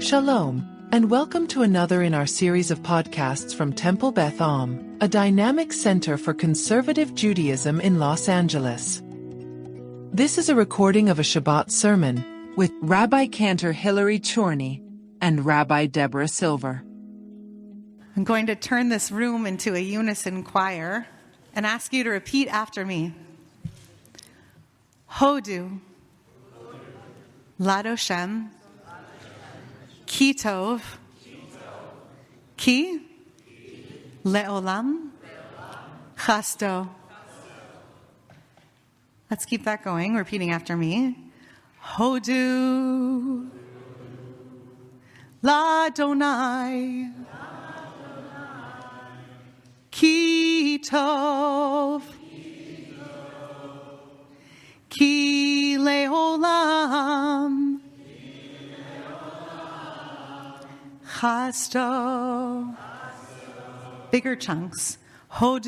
Shalom, and welcome to another in our series of podcasts from Temple Beth, a dynamic center for conservative Judaism in Los Angeles. This is a recording of a Shabbat sermon with Rabbi-Cantor Chorny and Rabbi Deborah Silver. I'm going to turn this room into a unison choir and ask you to repeat after me. Hodu, Ladoshem, Ki Tov, Ki, Le'olam, Chasto. Let's keep that going, repeating after me. Hodu, Ladonai, Ki Tov, Ki Le'olam, Chasto. Bigger chunks. Hodu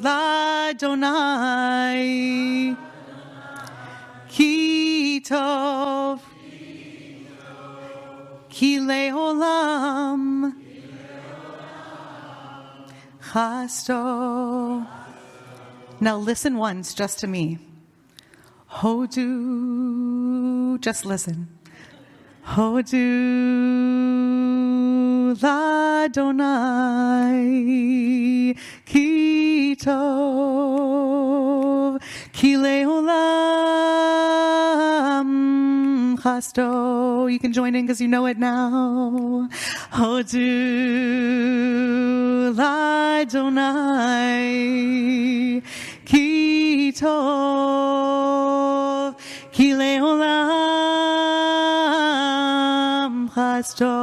Ladonai, Ki Tov, Ki Le'olam, Chasto. Now listen once just to me. Hodu, just listen. Hodu Ladonai, Ki Tov, Ki Le'olam, Chasto. You can join in because you know it now. Hodu Ladonai, Ki Tov, Ki Le'olam, Hodu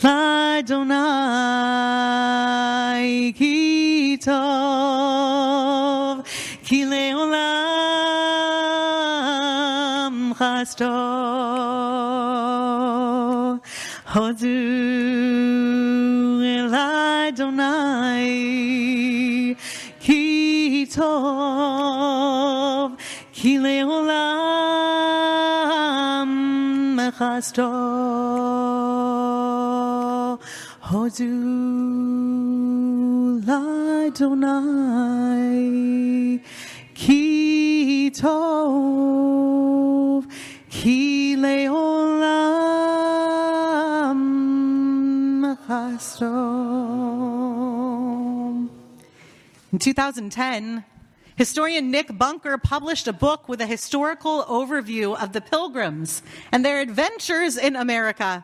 Ladonai, Ki Tov, Ki Le'olam, Chasto. Hodu Ladonai, Ki Tov, Ki Le'olam, Chasto. Hodu Ladonai, Ki Tov, Ki Le'olam, Chasto. In 2010, historian Nick Bunker published a book with a historical overview of the Pilgrims and their adventures in America.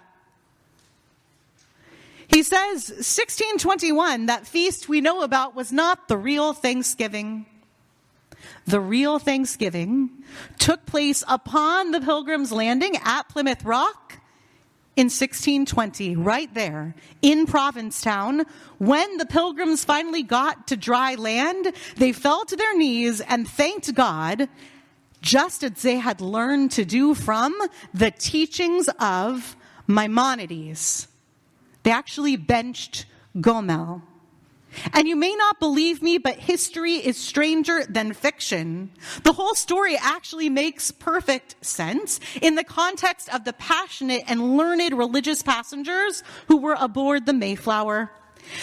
He says, 1621, that feast we know about, was not the real Thanksgiving. The real Thanksgiving took place upon the Pilgrims' landing at Plymouth Rock in 1620, right there in Provincetown. When the Pilgrims finally got to dry land, they fell to their knees and thanked God, just as they had learned to do from the teachings of Maimonides. They actually benched Gomel. And you may not believe me, but history is stranger than fiction. The whole story actually makes perfect sense in the context of the passionate and learned religious passengers who were aboard the Mayflower.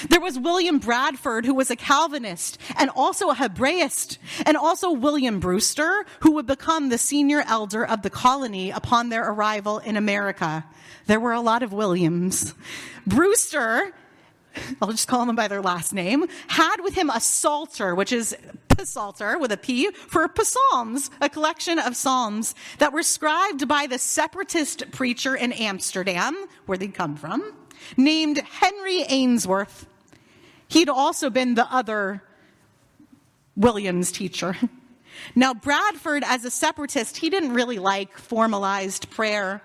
There was William Bradford, who was a Calvinist and also a Hebraist, and also William Brewster, who would become the senior elder of the colony upon their arrival in America. There were a lot of Williams. Brewster, I'll just call them by their last name, had with him a psalter, which is psalter with a P, for psalms, a collection of psalms that were scribed by the separatist preacher in Amsterdam, where they'd come from, named Henry Ainsworth. He'd also been the other Williams teacher. Now, Bradford, as a separatist, he didn't really like formalized prayer.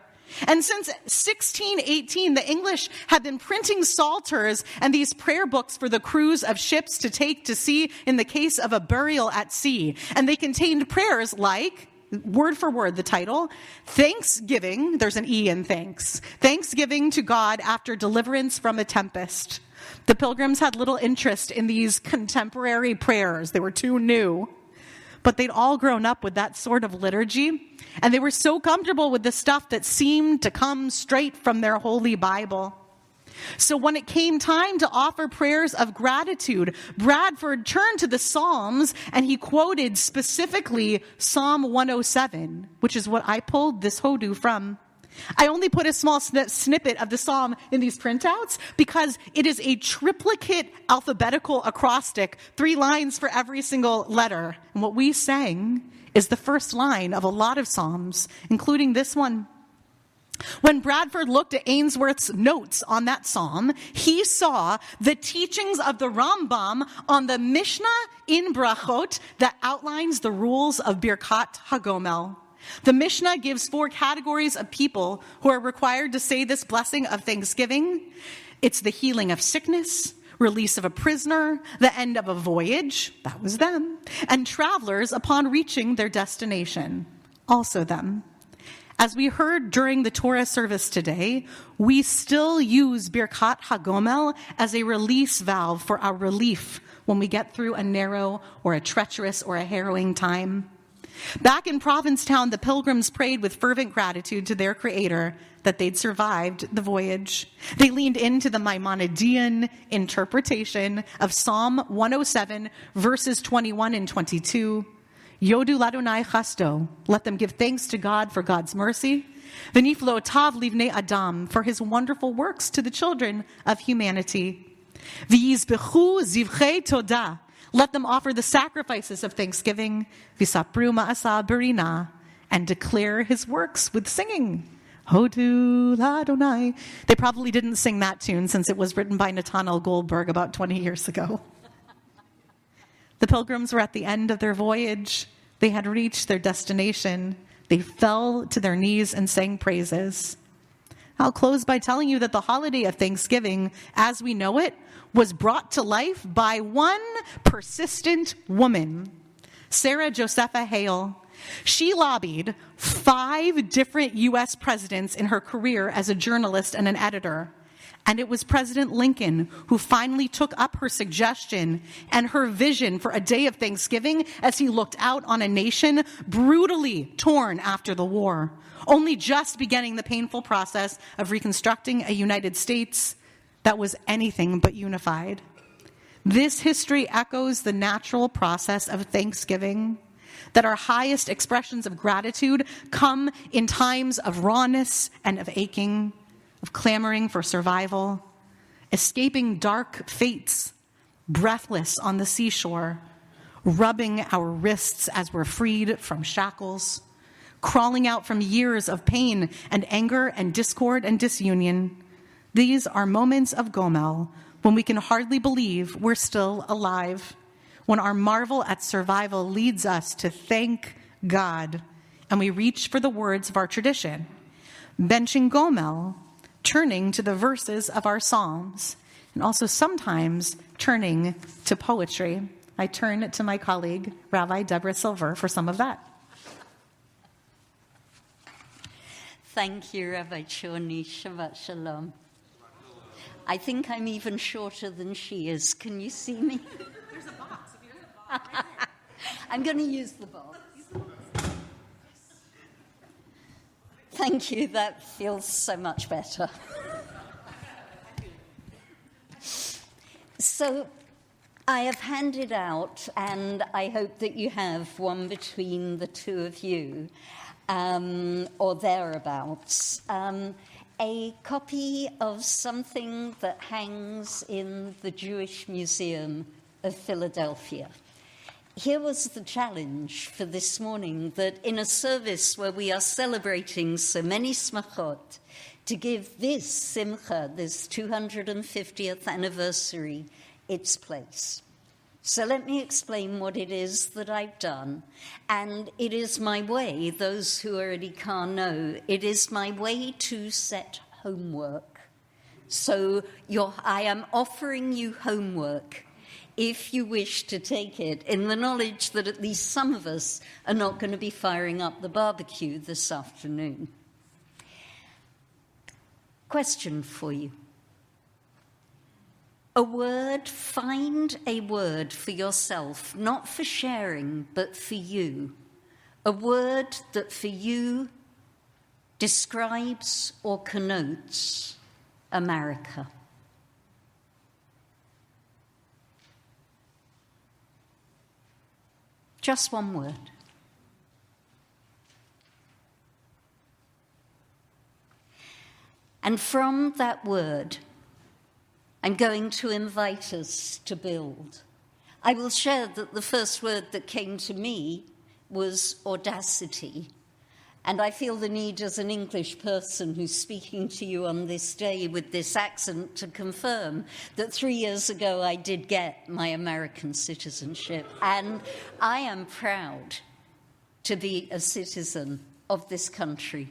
And since 1618, the English had been printing psalters and these prayer books for the crews of ships to take to sea in the case of a burial at sea. And they contained prayers like, word for word, the title, Thanksgiving, there's an E in thanks, Thanksgiving to God after deliverance from a tempest. The Pilgrims had little interest in these contemporary prayers. They were too new. but they'd all grown up with that sort of liturgy, and they were so comfortable with the stuff that seemed to come straight from their holy Bible. So when it came time to offer prayers of gratitude, Bradford turned to the Psalms and he quoted specifically Psalm 107, which is what I pulled this hodu from. I only put a small snippet of the psalm in these printouts because it is a triplicate alphabetical acrostic, 3 lines for every single letter. And what we sang is the first line of a lot of psalms, including this one. When Bradford looked at Ainsworth's notes on that psalm, he saw the teachings of the Rambam on the Mishnah in Brachot that outlines the rules of Birkat HaGomel. The Mishnah gives 4 categories of people who are required to say this blessing of thanksgiving. It's the healing of sickness, release of a prisoner, the end of a voyage, that was them, and travelers upon reaching their destination, also them. As we heard during the Torah service today, we still use Birkat HaGomel as a release valve for our relief when we get through a narrow or a treacherous or a harrowing time. Back in Provincetown, the pilgrims prayed with fervent gratitude to their Creator that they'd survived the voyage. They leaned into the Maimonidean interpretation of Psalm 107, verses 21 and 22. Yodu ladonai chasto, let them give thanks to God for God's mercy. V'niflo tav livnei adam, for his wonderful works to the children of humanity. V'yizbechu zivchei todah, let them offer the sacrifices of thanksgiving. V'sapru ma'asa berina, and declare his works with singing. Hodu ladonai. They probably didn't sing that tune since it was written by Nathanael Goldberg about 20 years ago. The pilgrims were at the end of their voyage. They had reached their destination. They fell to their knees and sang praises. I'll close by telling you that the holiday of Thanksgiving, as we know it, was brought to life by one persistent woman, Sarah Josepha Hale. She lobbied 5 different U.S. presidents in her career as a journalist and an editor. And it was President Lincoln who finally took up her suggestion and her vision for a day of Thanksgiving as he looked out on a nation brutally torn after the war, only just beginning the painful process of reconstructing a United States that was anything but unified. This history echoes the natural process of Thanksgiving, that our highest expressions of gratitude come in times of rawness and of aching, of clamoring for survival, escaping dark fates, breathless on the seashore, rubbing our wrists as we're freed from shackles, crawling out from years of pain and anger and discord and disunion. These are moments of Gomel when we can hardly believe we're still alive, when our marvel at survival leads us to thank God, and we reach for the words of our tradition, benching Gomel, turning to the verses of our Psalms, and also sometimes turning to poetry. I turn to my colleague, Rabbi Deborah Silver, for some of that. Thank you, Rabbi Chorny. Shabbat Shalom. I think I'm even shorter than she is. Can you see me? There's a box. If you have a box. I'm going to use the box. Thank you. That feels so much better. So I have handed out, and I hope that you have one between the two of you, or thereabouts, a copy of something that hangs in the Jewish Museum of Philadelphia. Here was the challenge for this morning, that in a service where we are celebrating so many smachot, to give this simcha, this 250th anniversary, its place. So let me explain what it is that I've done. And it is my way, those who are at IKAR know, it is my way to set homework. So I am offering you homework if you wish to take it, in the knowledge that at least some of us are not going to be firing up the barbecue this afternoon. Question for you. A word, find a word for yourself, not for sharing, but for you. A word that for you describes or connotes America. Just one word. And from that word, I'm going to invite us to build. I will share that the first word that came to me was audacity. And I feel the need as an English person who's speaking to you on this day with this accent to confirm that 3 years ago I did get my American citizenship. And I am proud to be a citizen of this country,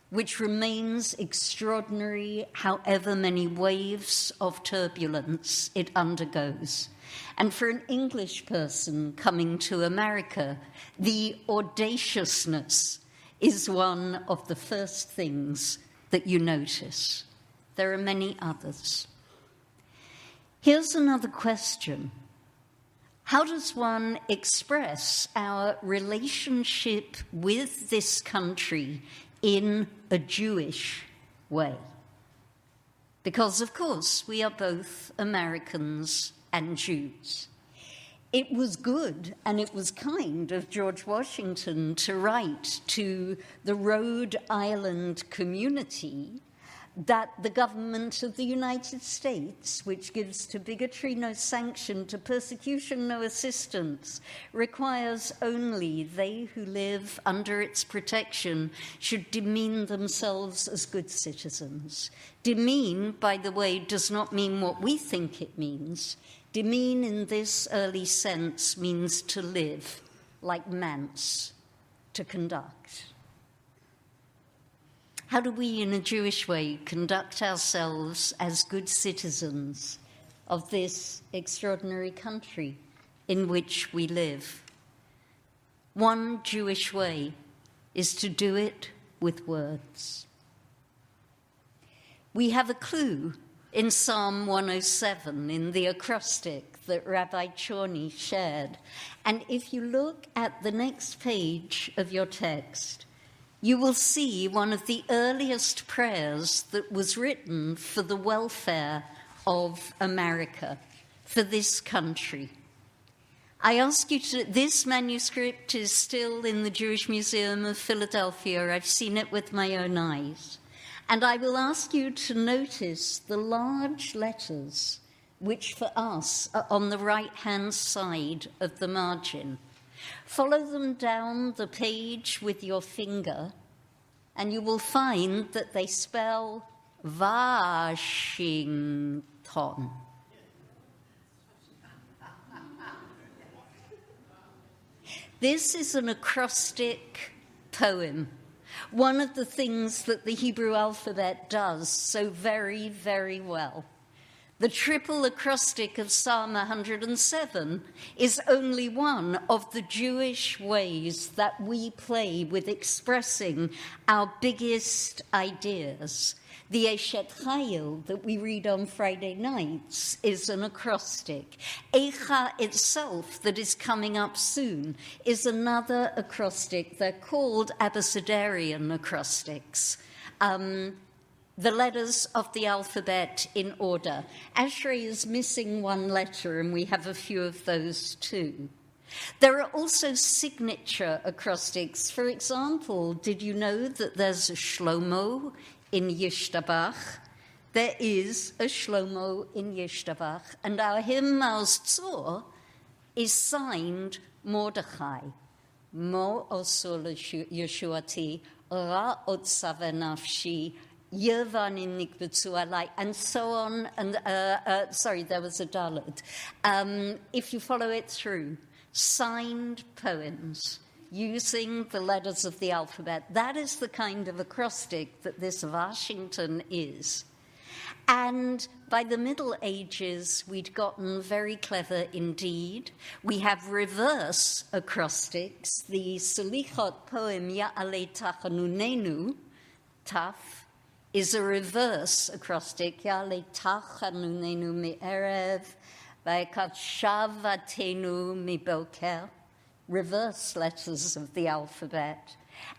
which remains extraordinary however many waves of turbulence it undergoes. And for an English person coming to America, the audaciousness is one of the first things that you notice. There are many others. Here's another question. How does one express our relationship with this country in a Jewish way? Because, of course, we are both Americans and Jews. It was good and it was kind of George Washington to write to the Rhode Island community that the government of the United States, which gives to bigotry no sanction, to persecution no assistance, requires only they who live under its protection should demean themselves as good citizens. Demean, by the way, does not mean what we think it means. Demean in this early sense means to live, like manse, to conduct. How do we, in a Jewish way, conduct ourselves as good citizens of this extraordinary country in which we live? One Jewish way is to do it with words. We have a clue in Psalm 107, in the acrostic that Rabbi Chorny shared. And if you look at the next page of your text, you will see one of the earliest prayers that was written for the welfare of America, for this country. I ask you to, this manuscript is still in the Jewish Museum of Philadelphia. I've seen it with my own eyes. And I will ask you to notice the large letters, which for us are on the right-hand side of the margin. Follow them down the page with your finger, and you will find that they spell Washington. This is an acrostic poem. One of the things that the Hebrew alphabet does so very, very well. The triple acrostic of Psalm 107 is only one of the Jewish ways that we play with expressing our biggest ideas. The Eshet Chayil that we read on Friday nights is an acrostic. IKAR itself, that is coming up soon, is another acrostic. They're called Abecedarian acrostics. The letters of the alphabet in order. Ashrei is missing one letter, and we have a few of those too. There are also signature acrostics. For example, did you know that there's a Shlomo in Yishtabach? There is a Shlomo in Yishtabach, and our hymn Maoz Tzor is signed Mordechai. Mo oso Yeshuati, ra otsav nafshi, and so on. And sorry, there was a Dalet. If you follow it through, signed poems using the letters of the alphabet. That is the kind of acrostic that this Washington is. And by the Middle Ages, we'd gotten very clever indeed. We have reverse acrostics, the Selichot poem Ya'alei Tachanunenu, Taf, is a reverse acrostic. Yale tachanunenu mi'erev, va'ekat shavatenu mi'boker. Reverse letters of the alphabet.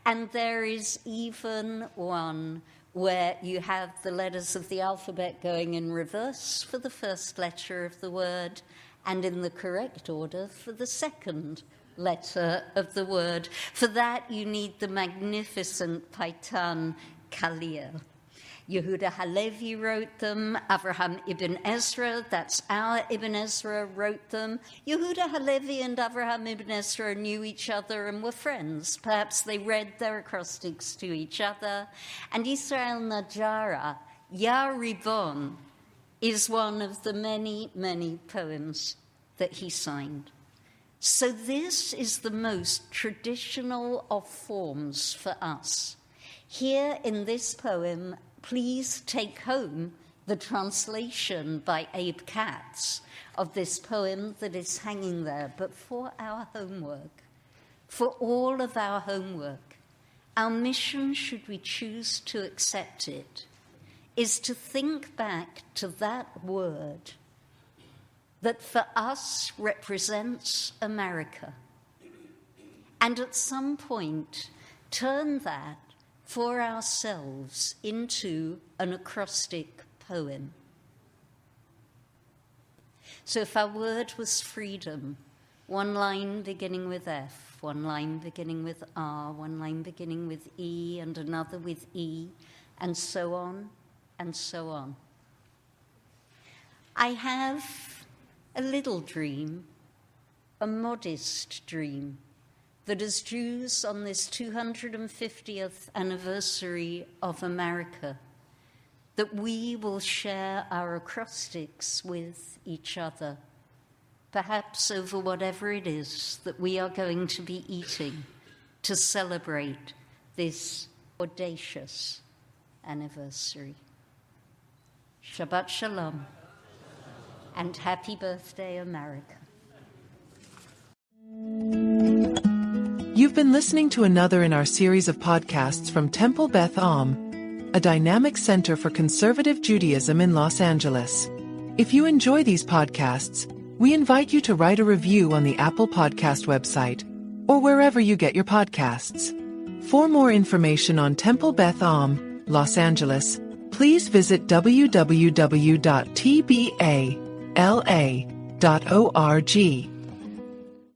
And there is even one where you have the letters of the alphabet going in reverse for the first letter of the word, and in the correct order for the second letter of the word. For that you need the magnificent Paitan Khalil. Yehuda Halevi wrote them. Avraham ibn Ezra, that's our Ibn Ezra, wrote them. Yehuda Halevi and Avraham ibn Ezra knew each other and were friends. Perhaps they read their acrostics to each other. And Israel Najara, Ya Ribon, is one of the many, many poems that he signed. So this is the most traditional of forms for us. Here in this poem, please take home the translation by Abe Katz of this poem that is hanging there. But for our homework, for all of our homework, our mission, should we choose to accept it, is to think back to that word that for us represents America, and at some point turn that for ourselves into an acrostic poem. So if our word was freedom, one line beginning with F, one line beginning with R, one line beginning with E, and another with E, and so on, and so on. I have a little dream, a modest dream, that as Jews on this 250th anniversary of America, that we will share our acrostics with each other, perhaps over whatever it is that we are going to be eating to celebrate this audacious anniversary. Shabbat Shalom, and happy birthday, America. You've been listening to another in our series of podcasts from Temple Beth Am, a dynamic center for conservative Judaism in Los Angeles. If you enjoy these podcasts, we invite you to write a review on the Apple Podcast website or wherever you get your podcasts. For more information on Temple Beth Am, Los Angeles, please visit www.tbala.org.